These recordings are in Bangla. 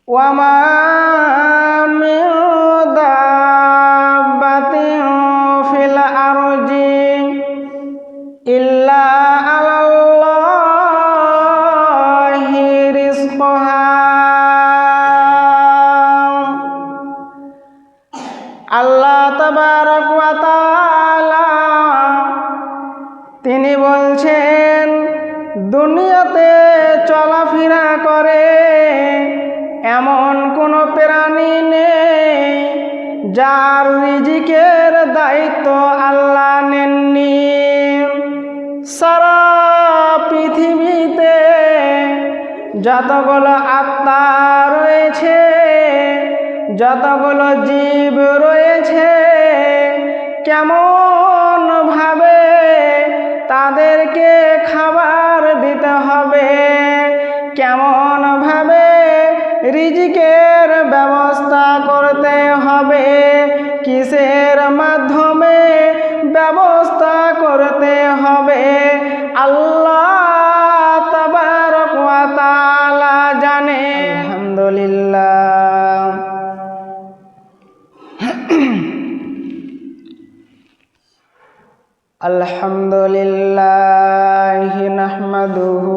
وما من دابة في الأرض إلا على الله رزقها আল্লাহ তাবারক ওয়া তাআলা তিনি বলছেন, দুনিয়াতে চলাফেরা করে এমন কোনো প্রাণী নেই যার রিজিকের দায়িত্ব আল্লাহ নেননি। সারা পৃথিবীতে যতগুলো আত্মা রয়েছে, যতগুলো জীব রয়েছে, কেমন ভাবে তাদেরকে খাবার দিতে হবে, কেমন ভাবে রিজিকের ব্যবস্থা করতে হবে, কিসের মাধ্যমে ব্যবস্থা করতে হবে, আল্লাহ তাবারক ওয়া তাআলা জানে। আলহামদুলিল্লাহ। আলহামদুলিল্লাহি নাহমাদুহু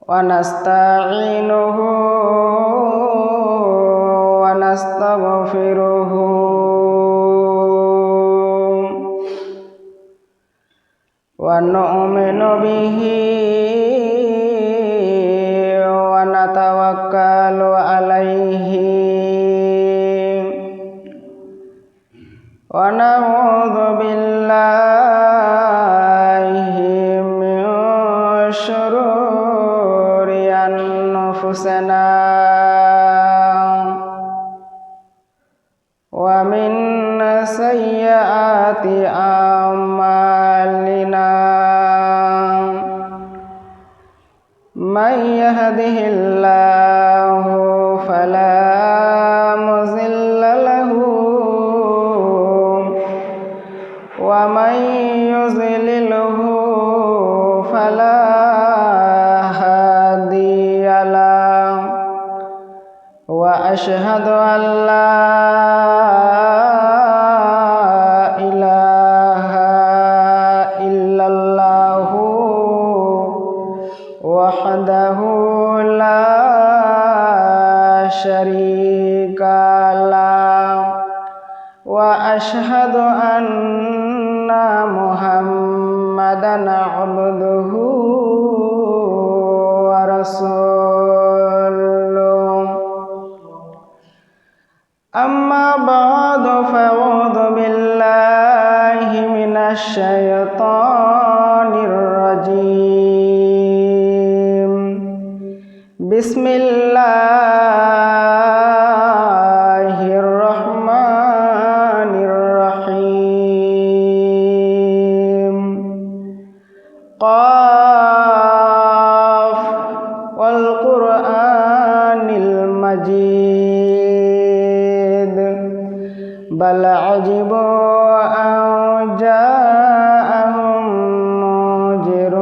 ওয়া নাস্তাঈনুহু ওয়া নাস্তাগফিরুহু ওয়া নু'মিনু বিহি ওয়া নাতাওয়াক্কালু আলাইহি ونعوذ بالله من شرور أنفسنا ومن سيئات أعمالنا من يهده الله فلا مضل له ومن يضلله فلا هادي له وأشهد أن لا إله إلا الله وحده لا شريك له وأشهد أن محمدًا عبده ورسوله أما بعد فأعوذ بالله من الشيطان الرجيم بسم الله الرحمن الرحيم قاف والقرآن المجيد بل عجبوا أن جاءهم منذر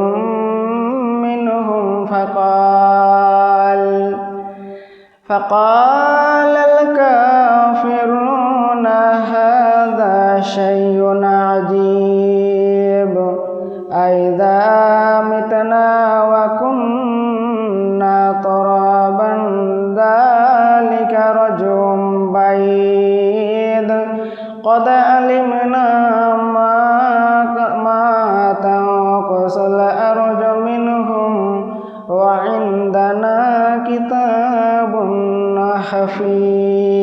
منهم فقال الكافرون هذا شيء عجيب أإذا متنا وكنا ترابا ذلك رجع بعيد قد علمنا ما تنقص الأرض منهم وعندنا كتاب حفيظ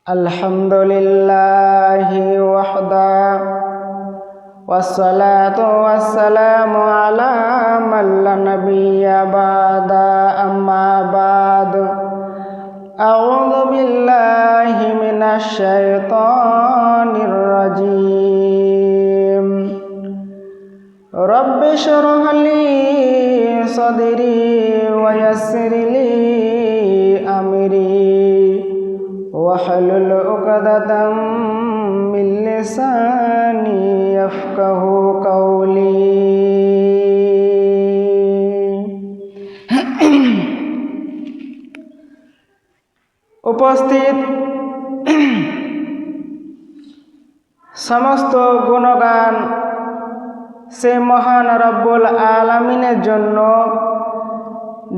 الحمد لله وحده والصلاة والسلام على من لا نبي بعد أما بعد أعوذ بالله من الشيطان الرجيم رب اشرح لي صدري ويسر لي أمري واحلل عقدة من لساني يفقه قولي উপস্থিত সমস্ত গুণগান সে মহান রব্বুল আলামিনের জন্য,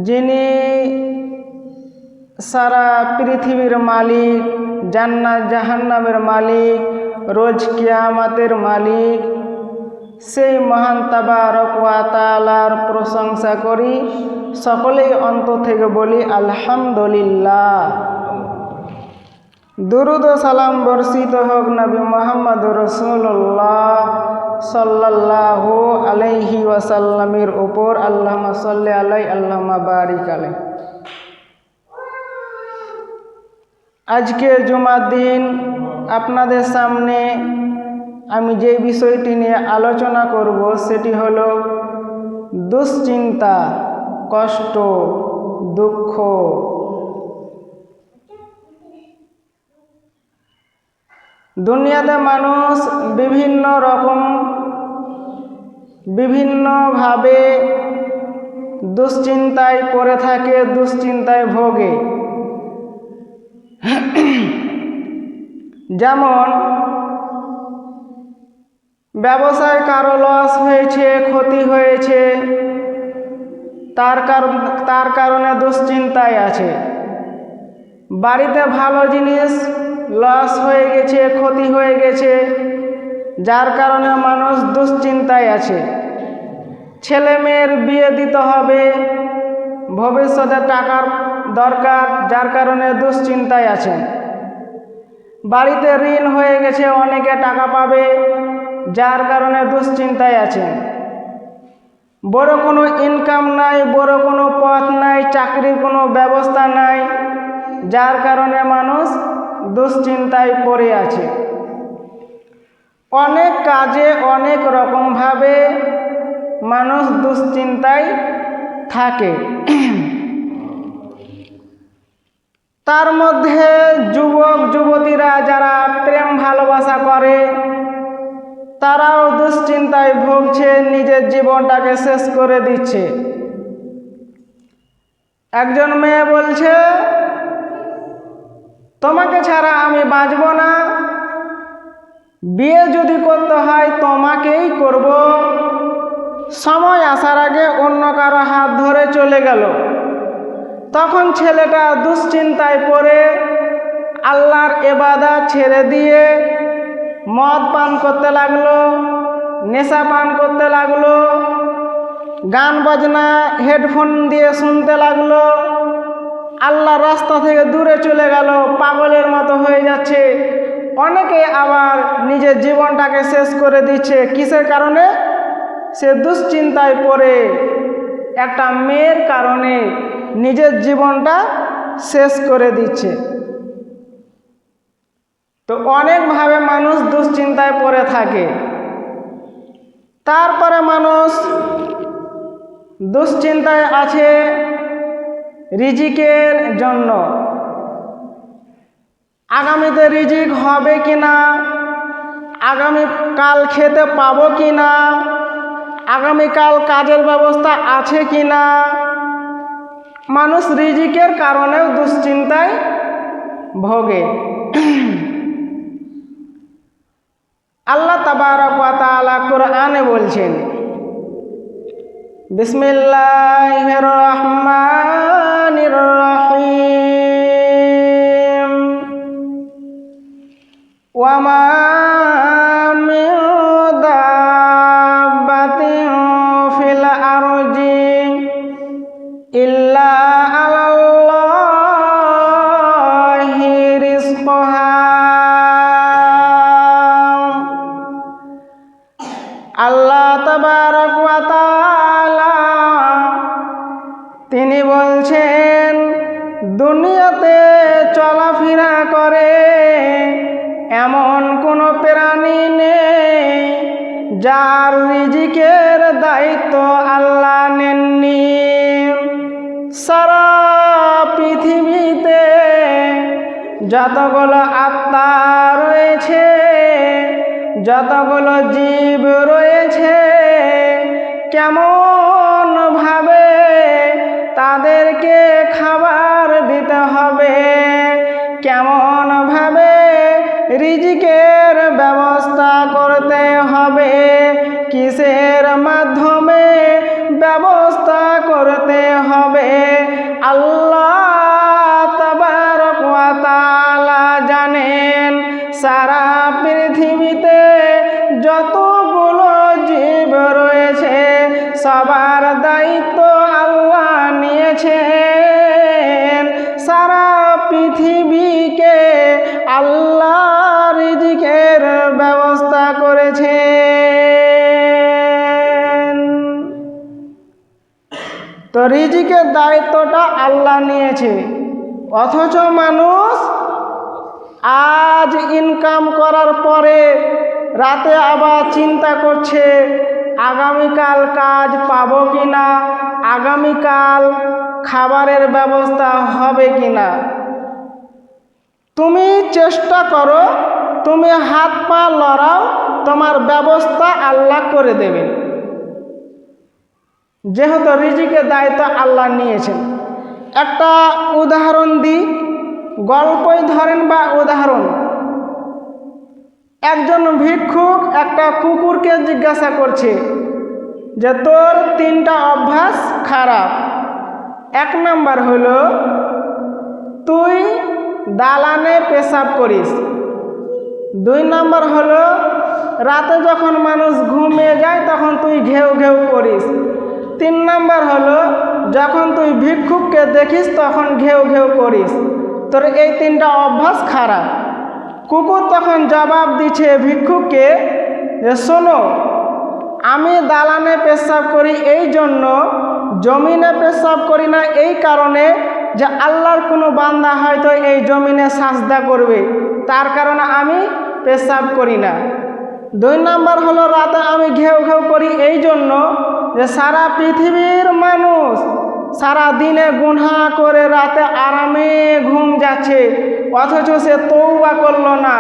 যিনি সারা পৃথিবীর মালিক, জান্নাত জাহান্নামের মালিক, রোজ কিয়ামতের মালিক। সেই মহান তাবারক ওয়া তাআলার প্রশংসা করি, সকলেই অন্তর থেকে বলি আলহামদুলিল্লাহ। দুরুদ ও সালাম বর্ষিত হোক নবী মুহাম্মদ রাসূলুল্লাহ সাল্লাল্লাহু আলাইহি ওয়াসাল্লামের উপর। আল্লাহুম্মা সাল্লি আলাইহি আল্লাহুম্মা বারিক আলাইহি। আজকে জুমার দিন আপনাদের সামনে আমি যে বিষয়টি নিয়ে আলোচনা করব সেটি হলো দুশ্চিন্তা, কষ্ট, দুঃখ। দুনিয়াতে মানুষ বিভিন্নভাবে দুশ্চিন্তায় পড়ে থাকে, দুশ্চিন্তায় ভোগে। যেমন ব্যবসায় কারো লস হয়েছে, ক্ষতি হয়েছে, তার কারণে দুশ্চিন্তায় আছে। বাড়িতে ভালো জিনিস লস হয়ে গেছে, ক্ষতি হয়ে গেছে, যার কারণে মানুষ দুশ্চিন্তায় আছে। ছেলে মেয়ের বিয়ে দিতে হবে, ভবিষ্যতে টাকার দরকার, যার কারণে দুশ্চিন্তায় আছে। বাড়িতে ঋণ হয়ে গেছে, অনেকে টাকা পাবে, যার কারণে দুশ্চিন্তায় আছে। বড় কোনো ইনকাম নাই, বড় কোনো পথ নাই, চাকরির কোনো ব্যবস্থা নাই, যার কারণে মানুষ দুশ্চিন্তায় পড়ে আছে। অনেক কাজে অনেক রকমভাবে মানুষ দুশ্চিন্তায় থাকে। তার মধ্যে যুবক যুবতীরা যারা প্রেম ভালোবাসা করে, তারাও দুশ্চিন্তায় ভুগছে, নিজের জীবনটাকে শেষ করে দিচ্ছে। একজন মেয়ে বলছে, তোমাকে ছাড়া আমি বাঁচব না, বিয়ে যদি করতে হয় তোমাকেই করব। সময় আসার আগে অন্য কারো হাত ধরে চলে গেল। তখন ছেলেটা দুশ্চিন্তায় পড়ে আল্লাহর ইবাদত ছেড়ে দিয়ে মদ পান করতে লাগলো, নেশা পান করতে লাগলো, গান বাজনা হেডফোন দিয়ে শুনতে লাগলো, আল্লাহর রাস্তা থেকে দূরে চলে গেল, পাগলের মতো হয়ে যাচ্ছে। অনেকে আবার নিজের জীবনটাকে শেষ করে দিচ্ছে। কিসের কারণে? সে দুশ্চিন্তায় পড়ে একটা মেয়ের কারণে নিজের জীবনটা শেষ করে দিচ্ছে। তো অনেকভাবে মানুষ দুশ্চিন্তায় পড়ে থাকে। তারপরে মানুষ দুশ্চিন্তায় আছে রিজিকের জন্য। আগামীতে রিজিক হবে কিনা, আগামীকাল খেতে পাবো কিনা, আগামীকাল কাজের ব্যবস্থা আছে কিনা। মানুষ রিজিকের কারণেও দুশ্চিন্তায় ভোগে। আল্লাহ তাবারক ওয়া তাআলা কোরআনে বলছেন, বিসমিল্লাহির রহমানির রহিম, ওয়া মা মিন দাব্বাতিন ফিল আরজি ইল্লা আলাল্লাহি রিজকুহা। আল্লাহ তাবারক ওয়া তাআলা তিনি বলছেন, দুনিয়াতে চলাফেরা করে এমন কোনো প্রাণী নেই যার রিজিকের দায়িত্ব আল্লাহ নেননি। সারা পৃথিবীতে যতগুলো আত্মা রয়েছে, যতগুলো জীব রয়েছে, কেমন ভাবে তাদেরকে খাবার দিতে হবে, কেমন ভাবে রিজিকের ব্যবস্থা করতে হবে, কিসের মাধ্যমে ব্যবস্থা করতে হবে, আল্লাহ তাবারক ওয়া তাআলা জানেন। সারা পৃথিবীতে যতগুলো জীব রয়েছে সবার দায়িত্ব আল্লাহ নিয়েছেন। সারা পৃথিবীকে আল্লাহ রিজিকের ব্যবস্থা করেছেন। তো রিজিকের দায়িত্বটা আল্লাহ নিয়েছে, অথচ মানুষ আজ ইনকাম করার পরে রাতে আবার চিন্তা করছে আগামীকাল কাজ পাবো কিনা, আগামীকাল খাবারের ব্যবস্থা হবে কিনা। তুমি চেষ্টা করো, তুমি হাত পা লড়াও, তোমার ব্যবস্থা আল্লাহ করে দেবেন, যেহেতু রিজিকের দায়িত্ব আল্লাহ নিয়েছেন। একটা উদাহরণ দিই, গল্পই ধরেন বা উদাহরণ। একজন ভিক্ষুক একটা কুকুরকে জিজ্ঞাসা করছে যে তোর 3টা অভ্যাস খারাপ। 1 নাম্বার হলো তুই দালানে পেশাব করিস। 2 নাম্বার হলো রাতে যখন মানুষ ঘুমিয়ে যায় তখন তুই ঘেউ ঘেউ করিস। 3 নাম্বার হলো যখন তুই ভিক্ষুককে দেখিস তখন ঘেউ ঘেউ করিস। তোর এই 3টা অভ্যাস খারাপ। কুকুর তখন জবাব দিচ্ছে ভিক্ষুককে যে শোনো, আমি দালানে পেশাব করি এই জন্য, জমিনে পেশাব করি না এই কারণে যে আল্লাহর কোনো বান্দা হয়তো এই জমিনে সাজদা করবে, তার কারণে আমি পেশাব করি না। 2 নাম্বার হলো রাতে আমি ঘেউ ঘেউ করি এই জন্য যে সারা পৃথিবীর মানুষ সারা দিনে গুনাহ করে রাতে আরামে ঘুম যাচ্ছে, অথচ সে তওবা করলো না,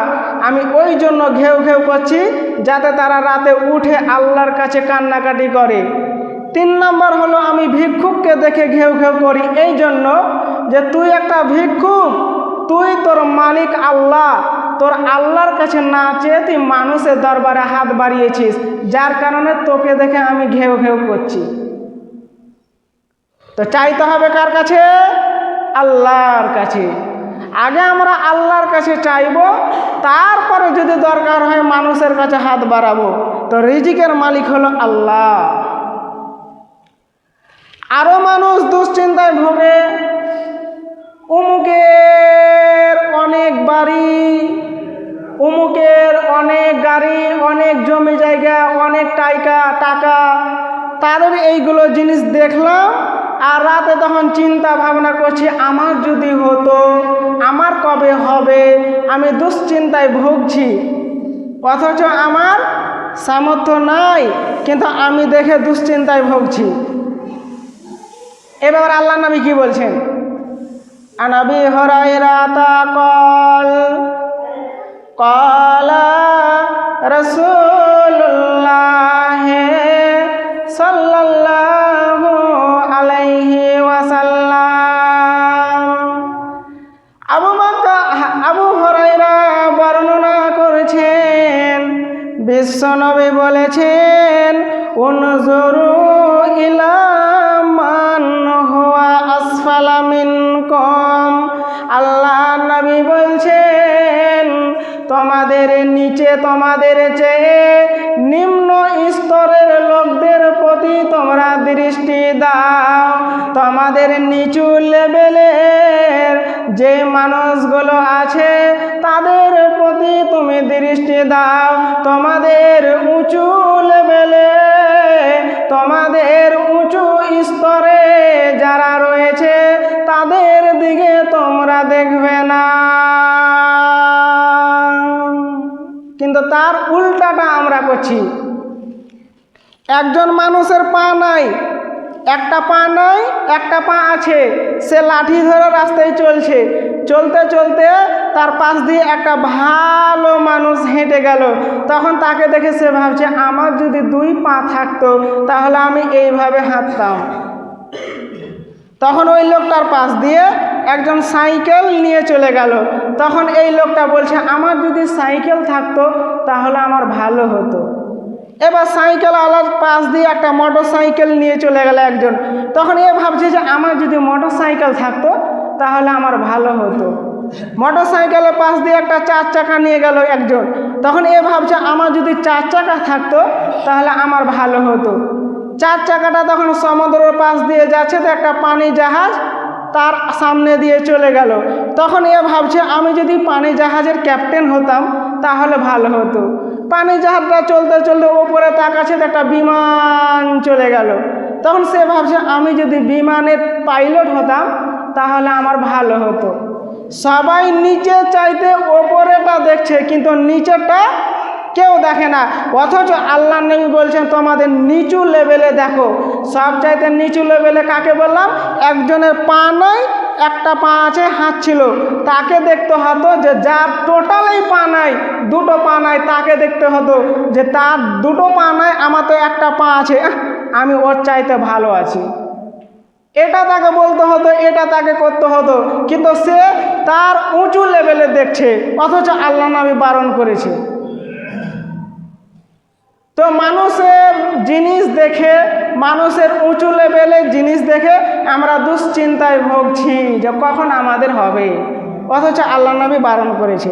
আমি ওই জন্য ঘেউ ঘেউ করছি যাতে তারা রাতে উঠে আল্লাহর কাছে কান্নাকাটি করে। 3 নাম্বার হলো আমি ভিক্ষুককে দেখে ঘেউ ঘেউ করি এই জন্য যে তুই একটা ভিক্ষুক, তুই তোর মালিক আল্লাহ, তোর আল্লাহর কাছে না চেয়ে তুই মানুষের দরবারে হাত বাড়িয়েছিস, যার কারণে তোকে দেখে আমি ঘেউ ঘেউ করছি। তো চাইতে হবে কার কাছে? আল্লাহর কাছে। আগে আমরা আল্লাহর কাছে চাইব, তারপরে যদি দরকার হয় মানুষের কাছে হাত বাড়াবো। তো রিজিকের মালিক হলো আল্লাহ। আরো মানুষ দুশ্চিন্তায় ভোগে, অমুকের অনেক বাড়ি, অমুকের অনেক গাড়ি, অনেক জমি জায়গা, অনেক টাকা, তাদের এইগুলো জিনিস দেখলাম আর রাতে তখন চিন্তা ভাবনা করছি আমার যদি হতো, আমার কবে হবে, আমি দুশ্চিন্তায় ভুগছি, অথচ আমার সামর্থ্য নাই, কিন্তু আমি দেখে দুশ্চিন্তায় ভুগছি। এবার আল্লাহ নবী কি বলছেন? আনাবি হুরায়রা ক্বালা রাসূলুল্লাহ সাল্লাল্লাহু আলাইহি ওয়াসাল্লাম। আবু হুরায়রা বর্ণনা করেছেন, বিশ্বনবী বলেছেন উনজুরু ইলা মান হুয়া আসফালা মিনকুম। আল্লাহ নবী বলছেন তোমাদের নিচে, তোমাদের চেয়ে নিম্ন স্তরের লোকদের প্রতি তোমরা দৃষ্টি দাও। তোমাদের নিচু লেভেলের যে মানুষগুলো আছে তাদের প্রতি তুমি দৃষ্টি দাও। তোমাদের উঁচু লেভেলে, তোমাদের উঁচু স্তরে যারা রয়েছে তাদের দিকে তোমরা দেখবে না। কিন্তু তার উল্টাটা আমরা করছি। একজন মানুষের পা নাই, একটা পা নাই, একটা পা আছে, সে লাঠি ধরে রাস্তায় চলছে, চলতে চলতে তার পাশ দিয়ে একটা ভালো মানুষ হেঁটে গেল। তখন তাকে দেখে সে ভাবছে, আমার যদি দুই পা থাকতো তাহলে আমি এইভাবে হাঁটতাম। তখন ওই লোকটার পাশ দিয়ে একজন সাইকেল নিয়ে চলে গেল। তখন এই লোকটা বলছে, আমার যদি সাইকেল থাকতো তাহলে আমার ভালো হতো। এবার সাইকেল আলার পাশ দিয়ে একটা মোটর সাইকেল নিয়ে চলে গেল একজন। তখন এ ভাবছে যে আমার যদি মোটর সাইকেল থাকতো তাহলে আমার ভালো হতো। মোটর সাইকেলের পাশ দিয়ে একটা 4 চাকা নিয়ে গেল একজন। তখন এ ভাবছে, আমার যদি 4 চাকা থাকতো তাহলে আমার ভালো হতো। 4 চাকাটা তখন সমুদ্রের পাশ দিয়ে যাচ্ছে, তো একটা পানি জাহাজ তার সামনে দিয়ে চলে গেল। তখন এ ভাবছে, আমি যদি পানি জাহাজের ক্যাপ্টেন হতাম তাহলে ভালো হতো। পানি জাহাজটা চলতে চলতে ওপরে তাকাচ্ছে, তো একটা বিমান চলে গেল। তখন সে ভাবছে, আমি যদি বিমানের পাইলট হতাম তাহলে আমার ভালো হতো। সবাই নিচে চাইতে ওপরেটা দেখছে, কিন্তু নিচেটা কেউ দেখে না। অথচ আল্লাহ নবী বলছেন, তোমাদের নিচু লেভেলে দেখো। সব চাইতে নিচু লেভেলে কাকে বললাম? একজনের পা নাই, একটা পা আছে, হাঁটছিল, তাকে দেখতে হতো যে যার টোটালি পা নাই, দুটো পা নাই, তাকে দেখতে হতো যে তার দুটো পা নাই, আমার তো একটা পা আছে, আমি ওর চাইতে ভালো আছি। এটা তাকে বলতে হতো, এটা তাকে করতে হতো, কিন্তু সে তার উঁচু লেভেলে দেখছে, অথচ আল্লাহ নবী বারণ করেছে। তো মানুষের জিনিস দেখে, মানুষের উঁচু লেভেলের জিনিস দেখে আমরা দুশ্চিন্তায় ভুগছি যে কখন আমাদের হবে, অথচ আল্লাহ নবী বারণ করেছে।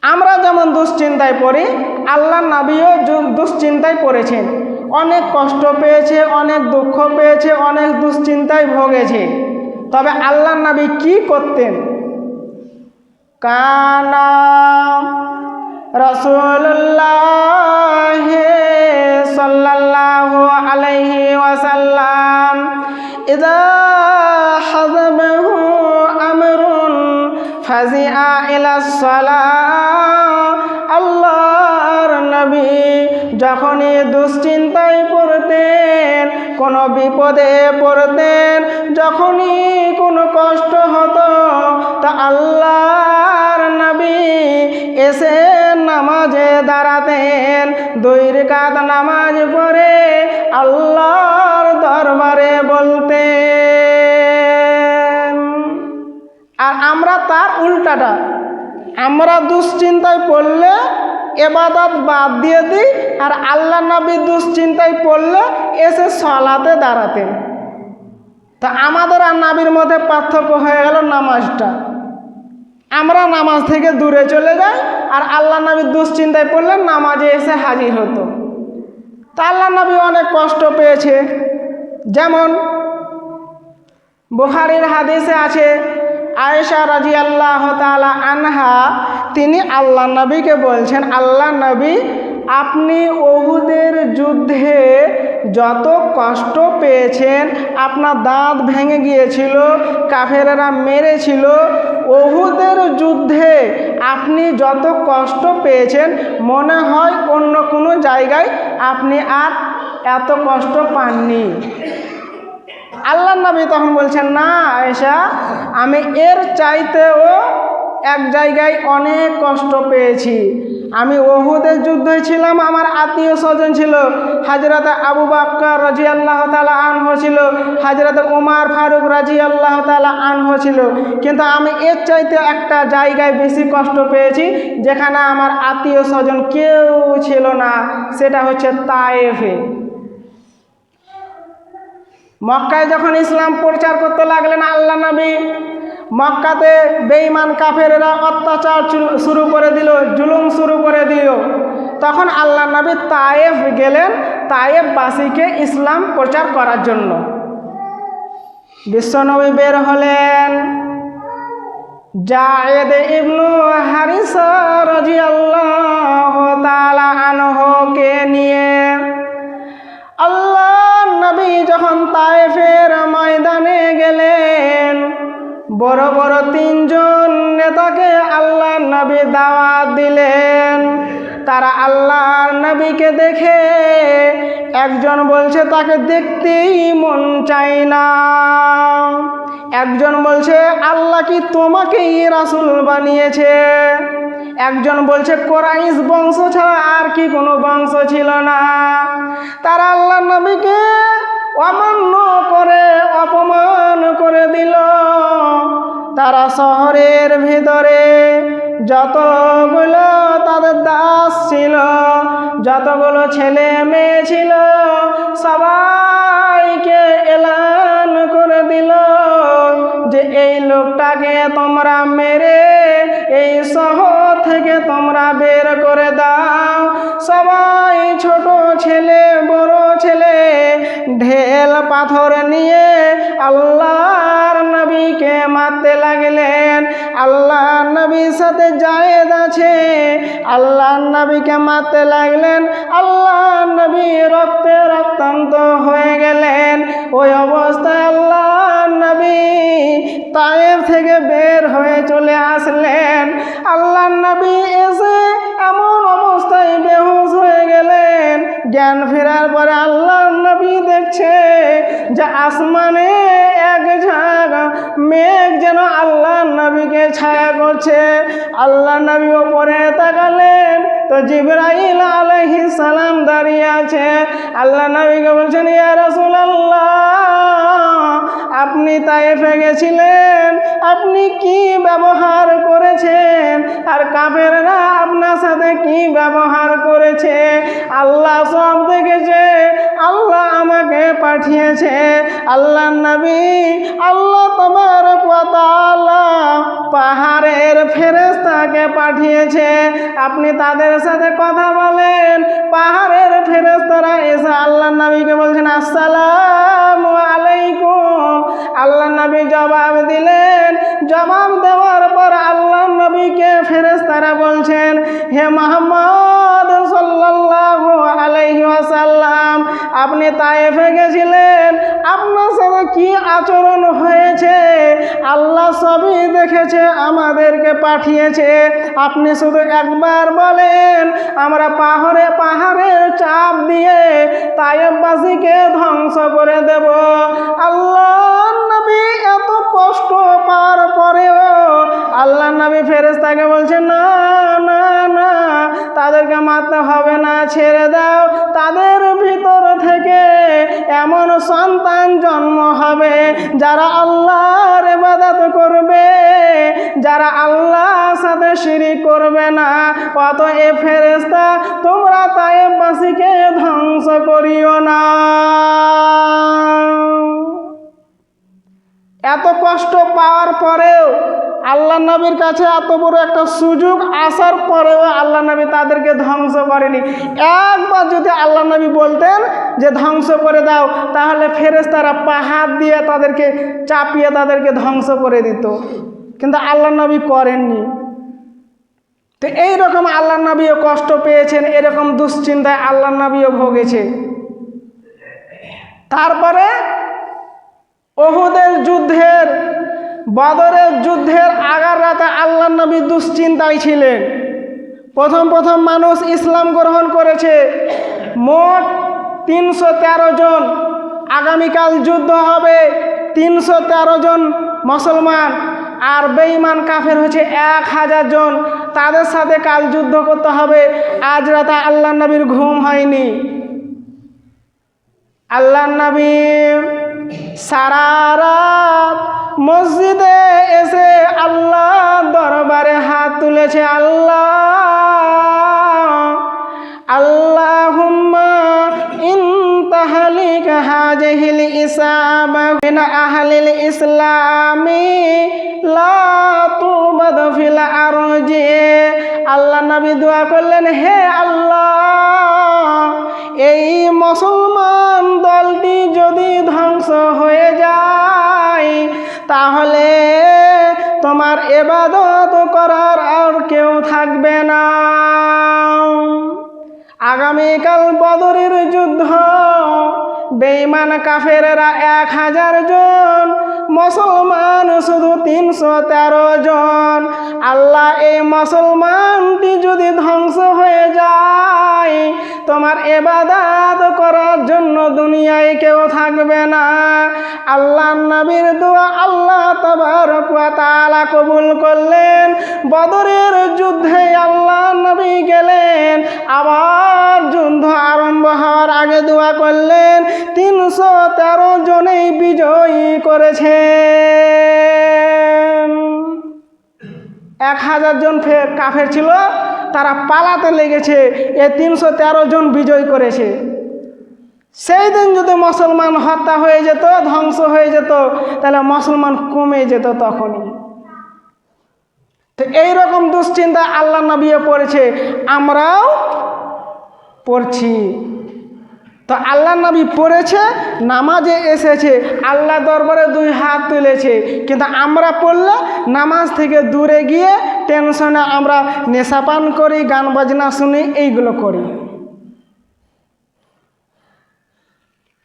আমরা যেমন দুশ্চিন্তায় পড়ি, আল্লাহ নবীও দুশ্চিন্তায় পড়েছেন, অনেক কষ্ট পেয়েছে, অনেক দুঃখ পেয়েছে, অনেক দুশ্চিন্তায় ভোগেছে। তবে আল্লাহ নবী কি করতেন? কানা রাসূলুল্লাহ সাল্লাল্লাহু আলাইহি ওয়াসাল্লাম ইযা হাযাবাহু আমরুন ফাজিআ ইলাস সালাহ। আল্লাহর নবী যখনই দুশ্চিন্তায় পড়তেন, কোনো বিপদে পড়তেন, যখনই কোনো কষ্ট হতো, তা আল্লাহর নবী এসে নামাজে দাঁড়াতেন, 2 রাকাত নামাজ পড়ে আল্লাহর দরবারে বলতেন। আর আমরা তার উল্টাটা, আমরা দুশ্চিন্তায় পড়লে ইবাদত বাদ দিয়ে দিই, আর আল্লাহ নবী দুশ্চিন্তায় পড়লে এসে সালাতে দাঁড়াতেন। তা আমাদের আর নবীর মধ্যে পার্থক্য হয়ে গেল নামাজটা। আমরা নামাজ থেকে দূরে চলে যাই, আর আল্লাহ নবী দুশ্চিন্তায় পড়লে নামাজে এসে হাজির হতো। তা আল্লাহ নবী অনেক কষ্ট পেয়েছে। যেমন বুখারীর হাদিসে আছে, আয়েশা রাদিয়াল্লাহু তাআলা আনহা তিনি আল্লাহ নবীকে বলছেন, আল্লাহ নবী, আপনি উহুদের যুদ্ধে যত কষ্ট পেয়েছেন, আপনার দাঁত ভেঙে গিয়েছিল, কাফেরেরা মেরেছিল, উহুদের যুদ্ধে আপনি যত কষ্ট পেয়েছেন, মনে হয় অন্য কোনো জায়গায় আপনি আর এত কষ্ট পাননি। আল্লাহ নবী তখন বলছেন, না আয়েশা, আমি এর চাইতেও এক জায়গায় অনেক কষ্ট পেয়েছি। আমি উহুদের যুদ্ধে ছিলাম, আমার আত্মীয় স্বজন ছিল, হযরত আবু বকর রাদিয়াল্লাহু তাআলা আনহু ছিল, হযরত ওমর ফারুক রাদিয়াল্লাহু তাআলা আনহু ছিল, কিন্তু আমি এর চাইতে একটা জায়গায় বেশি কষ্ট পেয়েছি যেখানে আমার আত্মীয় স্বজন কেউ ছিল না, সেটা হচ্ছে তায়েফে। মক্কায় যখন ইসলাম প্রচার করতে লাগলেন আল্লাহ নবী, মক্কাতে বেঈমান কাফেররা অত্যাচার শুরু করে দিল, জুলুম শুরু করে দিল। তখন আল্লাহ নবী তায়েফ গেলেন, তায়েফবাসীকে ইসলাম প্রচার করার জন্য। বিশ্বনবী বের হলেন, যায়েদ ইবনু হারিসা রাদিয়াল্লাহু তাআলা আনহুকে নিয়ে। আল্লাহ নবী যখন তায়েফের ময়দানে গেলেন, বড় বড় 3 জন নেতাকে আল্লাহ নবী দাওয়াত দিলেন। তারা আল্লাহর নবীকে দেখে একজন বলছে তাকে দেখতেই মন চায় না, একজন বলছে আল্লাহ কি তোমাকেই রাসূল বানিয়েছে, একজন বলছে কুরাইশ বংশ ছাড়া আর কি কোনো বংশ ছিল না। তারা আল্লাহর নবীকে অমান্য করে অপমান করে দিল। তারা শহরের ভিতরে যতগুলো তাদের দাস ছিল, যতগুলো ছেলে মেয়ে ছিল, সবাইকে এলান করে দিল যে এই লোকটাকে তোমরা মেরে এই শহর থেকে তোমরা বের করে দাও। সবাই ছোট ছেলে বড় ছেলে ঢেল পাথর নিয়ে আল্লাহর নবীকে মারতে লাগলেন। আল্লাহর নবীর সাথে জায়েদ আছে, আল্লাহর নবীকে মারতে লাগলেন। আল্লাহর নবী রক্তে রক্তান্ত হয়ে গেলেন। ওই অবস্থায় আল্লাহর নবী তায়েফ থেকে বের হয়ে চলে আসলেন। আল্লাহর নবী এসে এমন অবস্থায় বেহুশ হয়ে গেলেন। জ্ঞান ফেরার পরে আল্লাহর নবী দেখছে যে আসমানে এক ঝাঁক মেঘ যেন আল্লাহর নবীকে ছায়া করছে। আল্লাহর নবী ওপরে তাকালেন তো জিবরাইল আলাইহিস সালাম দাঁড়িয়ে আছে। আল্লাহর নবীকে বলছেন, ইয়া রাসূলুল্লাহ, আপনি তায়েফে গেছিলেন, আপনি কি ব্যবহার করেছেন আর কাফেররা আপনার সাথে কি ব্যবহার করেছে? আল্লাহ সব দেখেছে, আল্লাহ আমাকে পাঠিয়েছে। আল্লাহর নবী আল্লাহ তাবারক ওয়া তাআলা পাহাড়ের ফেরেশতাকে পাঠিয়েছে, আপনি তাদের সাথে কথা বলেন। পাহাড়ের ফেরেশতারা এসে আল্লাহর নবীকে বলছেন, আসসালামু আলাইকুম। আল্লাহর নবী জবাব দিলেন। জবাব দেওয়ার পর আল্লাহর নবীকে ফেরেশতারা বলছেন, হে মুহাম্মদ সাল্লাল্লাহু আলাইহি ওয়াসাল্লাম, আপনি তায়েফে গেছিলেন, আপনার সাথে কি আচরণ হয়েছে আল্লাহ সবই দেখেছে, আমাদেরকে পাঠিয়েছে। আপনি শুধু একবার বলেন, আমরা পাহাড়ের চাপ দিয়ে তায়েফবাসীকে ধ্বংস করে দেব। আল্লাহর নবী এত কষ্ট পাওয়ার পরেও আল্লাহর নবী ফেরেশতাকে বলছেন, না না না, তাদেরকে মারতে হবে না, ছেড়ে দাও। তাদের ভিতর থেকে এমন সন্তান জন্ম হবে যারা আল্লাহর ইবাদত করবে, যারা আল্লাহর সাথে শিরিক করবে না। অতএব ফেরেশতা, তোমরা তায়েফবাসীকে ধ্বংস করিও না। এত কষ্ট পাওয়ার পরেও আল্লাহর নবীর কাছে এত বড় একটা সুযোগ আসার পরেও আল্লাহর নবী তাদেরকে ধ্বংস করেনি। একবার যদি আল্লাহর নবী বলতেন যে ধ্বংস করে দাও, তাহলে ফেরেশতারা পাহাড় দিয়ে তাদেরকে চাপিয়ে তাদেরকে ধ্বংস করে দিত, কিন্তু আল্লাহর নবী করেননি। তো এইরকম আল্লাহর নবীও কষ্ট পেয়েছেন, এরকম দুশ্চিন্তায় আল্লাহর নবীও ভোগেছে। তারপরে উহুদের যুদ্ধের, বদরের যুদ্ধের আগার রাতে আল্লাহর নবী দুশ্চিন্তায় ছিলেন। প্রথম মানুষ ইসলাম গ্রহণ করেছে মোট 313 জন। আগামীকাল যুদ্ধ হবে, 313 জন মুসলমান আর বেঈমান কাফের হচ্ছে 1000 জন। তাদের সাথে কাল যুদ্ধ করতে হবে। আজ রাতে আল্লাহর নবীর ঘুম হয়নি। আল্লাহর নবী সারা রাত মসজিদে এসে আল্লাহ দরবারে হাত তুলেছে, আল্লাহুম্মা ইনতাহালিক হাযিহিল ইসাবা মিন আহলিল ইসলামি লা তুবাদ ফিল আরজি। আল্লাহ নবী দোয়া করলেন, হে আল্লাহ, এই মুসলমান দলটি যদি ধ্বংস হয়ে যায় তাহলে তোমার ইবাদত করার আর কেউ থাকবে না। আগামীকাল বদরের যুদ্ধ, বেঈমান কাফেররা 1000 জন, মুসলমান শুধু 313 জন। আল্লাহ এই মুসলমানটি যদি ধ্বংস হয়ে যায়, তোমার ইবাদত করার জন্য দুনিয়ায় কেউ থাকবে না। আল্লাহ নবীর দোয়া আল্লাহ তাবারক ওয়া তাআলা কবুল করলেন। বদরের যুদ্ধে আল্লাহ নবী গেলেন, আবার যুদ্ধ আরম্ভ হওয়ার আগে দোয়া করলেন, 313 জনেই বিজয়ী করেছে। 1000 জন কাফের ছিল, তারা পালাতে লেগেছে, এই 313 জন বিজয় করেছে। সেই দিন যদি মুসলমান হত্যা হয়ে যেত, ধ্বংস হয়ে যেত, তাহলে মুসলমান কমে যেত তখনই। তো এইরকম দুশ্চিন্তা আল্লাহ নবীও পড়েছে, আমরাও পড়ছি। তো আল্লাহ নবী পড়েছে, নামাজে এসেছে, আল্লাহ দরবারে 2 হাত তুলেছে, কিন্তু আমরা পড়লে নামাজ থেকে দূরে গিয়ে টেনশনে আমরা নেশাপান করি, গান বাজনা শুনি, এইগুলো করি।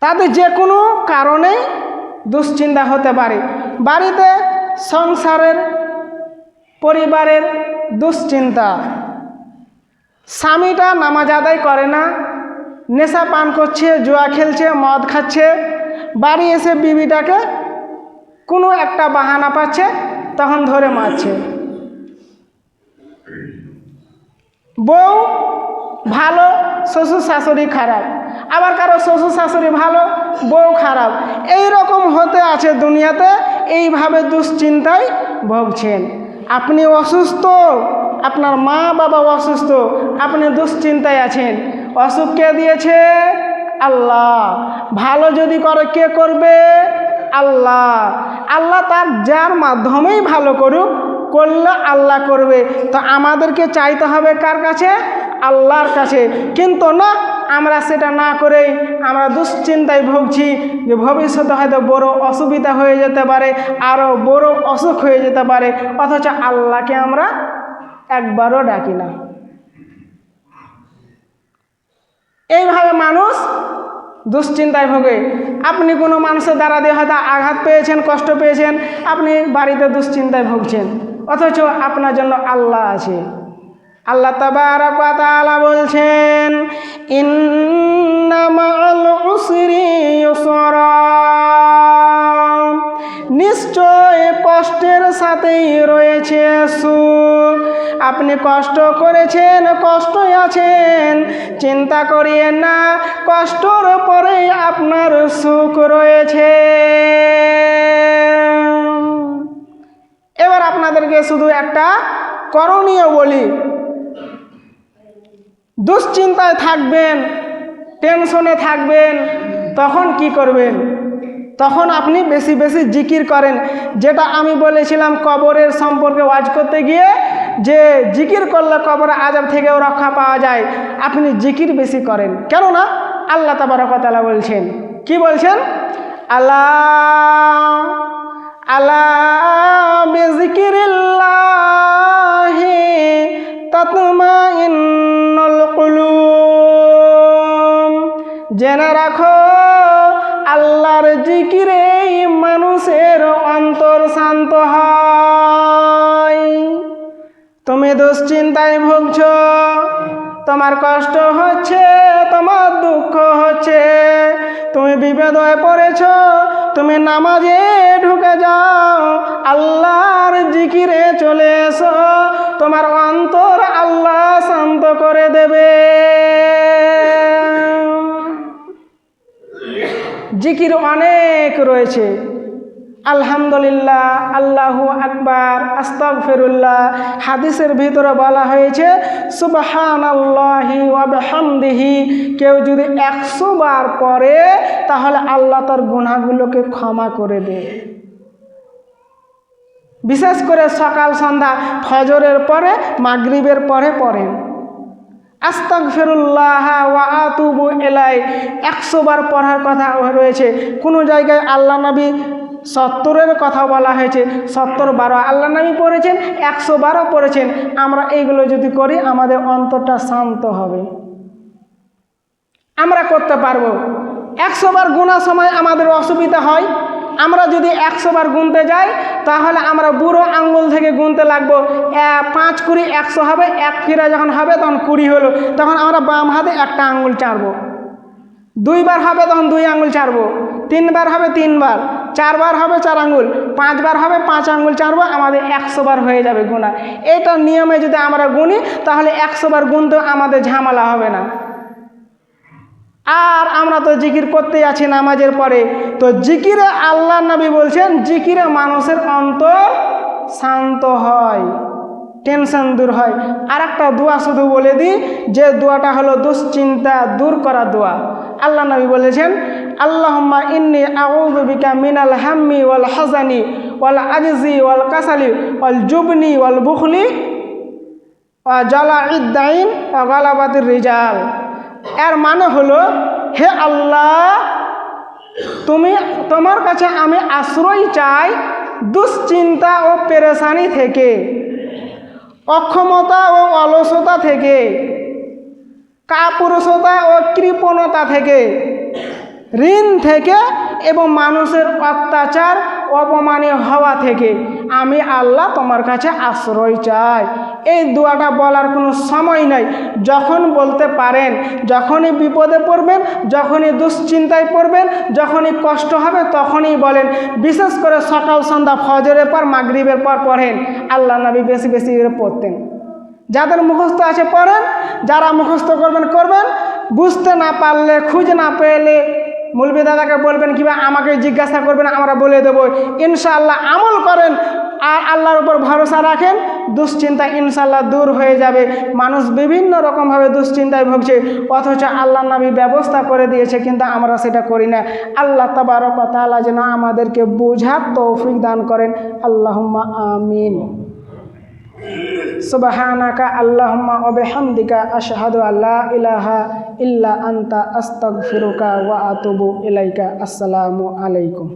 তাতে যে কোনো কারণে দুশ্চিন্তা হতে পারে। বাড়িতে সংসারের পরিবারের দুশ্চিন্তা, স্বামীটা নামাজ আদায় করে না, নেশা পান করছে, জুয়া খেলছে, মদ খাচ্ছে, বাড়ি এসে বিবিটাকে কোনো একটা বাহানা পাচ্ছে, তখন ধরে মারছে। বউ ভালো, শ্বশুর শাশুড়ি খারাপ, আবার কারো শ্বশুর শাশুড়ি ভালো, বউ খারাপ, এই রকম হতে আছে দুনিয়াতে। এইভাবে দুশ্চিন্তায় ভুগছেন। আপনি অসুস্থ, আপনার মা বাবা অসুস্থ, আপনি দুশ্চিন্তায় আছেন। অসুখ কে দিয়েছে? আল্লাহ। ভালো যদি করে কে করবে? আল্লাহ। আল্লাহ তার যার মাধ্যমেই ভালো করুক, করলে আল্লাহ করবে। তো আমাদেরকে চাইতে হবে কার কাছে? আল্লাহর কাছে। কিন্তু না, আমরা সেটা না করেই আমরা দুশ্চিন্তায় ভুগছি যে ভবিষ্যতে হয়তো বড় অসুবিধা হয়ে যেতে পারে, আরও বড় অসুখ হয়ে যেতে পারে, অথচ আল্লাহকে আমরা একবারও ডাকি না। এইভাবে মানুষ দুশ্চিন্তায় ভোগে। আপনি কোনো মানুষের দ্বারা দিয়ে হয়তো আঘাত পেয়েছেন, কষ্ট পেয়েছেন, আপনি বাড়িতে দুশ্চিন্তায় ভুগছেন, অথচ আপনার জন্য আল্লাহ আছে। আল্লাহ তাবারক ওয়া তাআলা বলছেন, ইন্না মাআল উসরি ইউসরা, নিশ্চয় কষ্টের সাথেই রয়েছে সুখ। আপনি কষ্ট করেছেন, কষ্টই আছেন, চিন্তা করিয়েন না, কষ্টর পরেই আপনার সুখ রয়েছে। এবার আপনাদেরকে শুধু একটা করণীয় বলি। দুশ্চিন্তায় থাকবেন, টেনশনে থাকবেন, তখন কি করবেন? তখন আপনি বেশি বেশি জিকির করেন। যেটা আমি বলেছিলাম কবরের সম্পর্কে ওয়াজ করতে গিয়ে, যে জিকির করলে কবরের আযাব থেকেও রক্ষা পাওয়া যায়। আপনি জিকির বেশি করেন, কেননা আল্লাহ তাবারক ওয়া তাআলা বলছেন, কি বলছেন? আলা আলা বিযিকিরিল্লাহি তাতমাইন্নুল কুলুব। জেনে রাখো, আল্লাহর জিকিরেই মানুষের অন্তর শান্ত হয়। তুমি দুশ্চিন্তায় ভুগছ, তোমার কষ্ট হচ্ছে, তোমার দুঃখ হচ্ছে, তুমি বিপদে পড়েছ, তুমি নামাজে ঢুকে যাও, আল্লাহর জিকিরে চলে এসো, তোমার অন্তর আল্লাহ শান্ত করে দেবে। জিকির অনেক রয়েছে। আলহামদুলিল্লাহ, আল্লাহু আকবার, আস্তাগফিরুল্লাহ। হাদিসের ভিতরে বলা হয়েছে সুবহানাল্লাহি ওয়া বিহামদিহি। কেউ যদি 100 বার পড়ে, তাহলে আল্লাহ তার গুনাহগুলোকে ক্ষমা করে দেয়। বিশেষ করে সকাল সন্ধ্যা, ফজরের পরে, মাগরিবের পরে পড়েন আস্তাগফিরুল্লাহ ওয়া আতুবু ইলাই। 100 বার পড়ার কথা রয়েছে। কোনো জায়গায় আল্লাহ নবী 70-এর কথা বলা হয়েছে, 70 বারও আল্লাহ নবী পড়েছেন, 100 বারও পড়েছেন। আমরা এইগুলো যদি করি, আমাদের অন্তরটা শান্ত হবে, আমরা করতে পারবো। 100 বার গুনার সময় আমাদের অসুবিধা হয়, আমরা যদি 100 বার গুনতে যাই তাহলে আমরা বুড়ো আঙ্গুল থেকে গুনতে লাগবো 5 কুড়ি 100 হবে, 1 ফিরে যখন হবে তখন 20 হলো, তখন আমরা বাম হাতে একটা আঙ্গুল চাড়বো। 2 বার হবে তখন 2 আঙ্গুল চাড়বো, 3 বার হবে 3 বার, 4 বার হবে 4 আঙ্গুল, 5 বার হবে 5 আঙ্গুল চাড়বো, আমাদের 100 বার হয়ে যাবে গুণা। এটা নিয়মে যদি আমরা গুনি তাহলে 100 বার গুনতেও আমাদের ঝামেলা হবে না। আর আমরা তো জিকির করতেই আছি নামাজের পরে, তো জিকিরে আল্লাহ নবী বলছেন জিকিরে মানুষের অন্তর শান্ত হয়, টেনশন দূর হয়। আর একটা দোয়া শুধু বলে দিই, যে দোয়াটা হলো দুশ্চিন্তা দূর করা দোয়া। আল্লাহ নবী বলেছেন আল্লাহুম্মা ইন্নী আউযু বিকা মিনাল হাম্মি ওয়াল হাযানি ওয়াল আজজি ওয়াল কাসালি ওয়াল জুবনি ওয়াল বুখলি ওয়া জালাইদ দাইন ওয়া গালাবাতির রিজাল। এর মানে হলো, হে আল্লাহ, তোমার কাছে আমি আশ্রয় চাই দুশ্চিন্তা ও পেরেশানি থেকে, অক্ষমতা ও অলসতা থেকে, কাপুরুষতা ও কৃপণতা থেকে, ঋণ থেকে এবং মানুষের অত্যাচার অপমানীয় হওয়া থেকে আমি আল্লাহ তোমার কাছে আশ্রয় চাই। এই দোয়াটা বলার কোনো সময় নাই, যখন বলতে পারেন, যখনই বিপদে পড়বেন, যখনই দুশ্চিন্তায় পড়বেন, যখনই কষ্ট হবে তখনই বলেন। বিশেষ করে সকাল সন্ধ্যা ফজরের পর মাগরিবের পর পড়েন। আল্লাহ নবী বেশি বেশি করে পড়তেন। যাদের মুখস্থ আছে পড়েন, যারা মুখস্থ করবেন করবেন, বুঝতে না পারলে খুঁজে না পেলে মৌলবী দাদাকে বলবেন কিংবা আমাকে জিজ্ঞাসা করবেন, আমরা বলে দেবো। ইনশাআল্লাহ আমল করেন আর আল্লাহর উপর ভরসা রাখেন, দুশ্চিন্তা ইনশাআল্লাহ দূর হয়ে যাবে। মানুষ বিভিন্ন রকমভাবে দুশ্চিন্তায় ভুগছে, অথচ আল্লাহ নবী ব্যবস্থা করে দিয়েছে, কিন্তু আমরা সেটা করি না। আল্লাহ তাবারক ওয়া তাআলা যেন আমাদেরকে বুঝার তৌফিক দান করেন। আল্লাহুম্মা আমিন। সুবহানাকা আল্লাহুম্মা ওয়া বিহামদিকা আশহাদু আল্লা ইলাহা ইল্লা আনতা আস্তাগফিরুকা ওয়া আতুবু ইলাইকা। আসসালামু আলাইকুম।